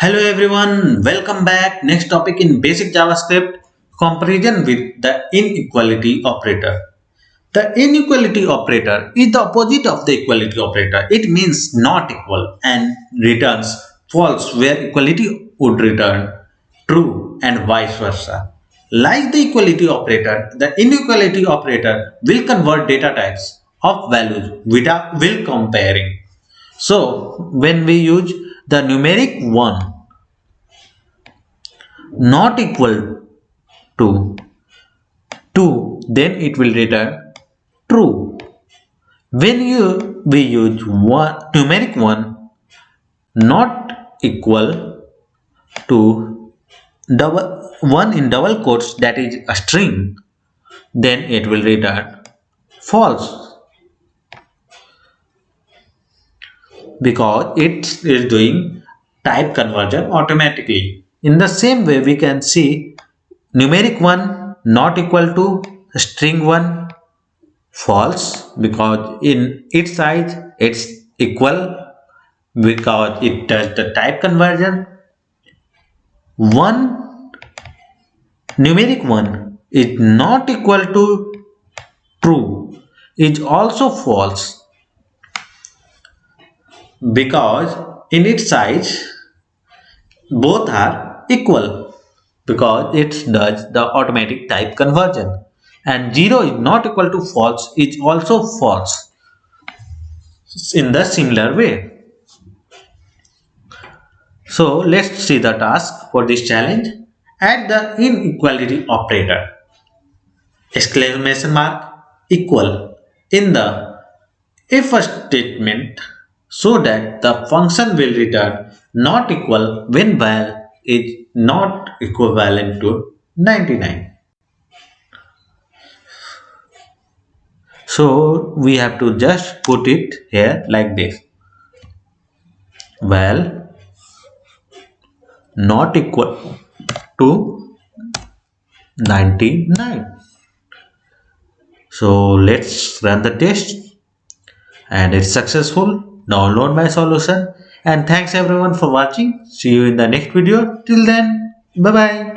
Hello everyone, welcome back. Next topic in basic JavaScript, comparison with the inequality operator. The inequality operator is the opposite of the equality operator. It means not equal and returns false where equality would return true and vice versa. Like the equality operator, the inequality operator will convert data types of values without will comparing. So when we use the numeric 1 not equal to 2, then it will return true. When we use numeric 1 not equal to double 1 in double quotes, that is a string, then it will return false because it is doing type conversion automatically. In the same way, we can see numeric 1 not equal to string 1 false because in its size it's equal because it does the type conversion. 1 numeric 1 is not equal to true is also false because in its size both are equal because it does the automatic type conversion, and 0 is not equal to false is also false in the similar way. So let's see the task for this challenge. Add the inequality operator exclamation mark equal in the if statement so that the function will return not equal when val is not equivalent to 99. So we have to just put it here like this, val not equal to 99. So let's run the test and it's successful. Download my solution, and thanks everyone for watching. See you in the next video. Till then, bye bye.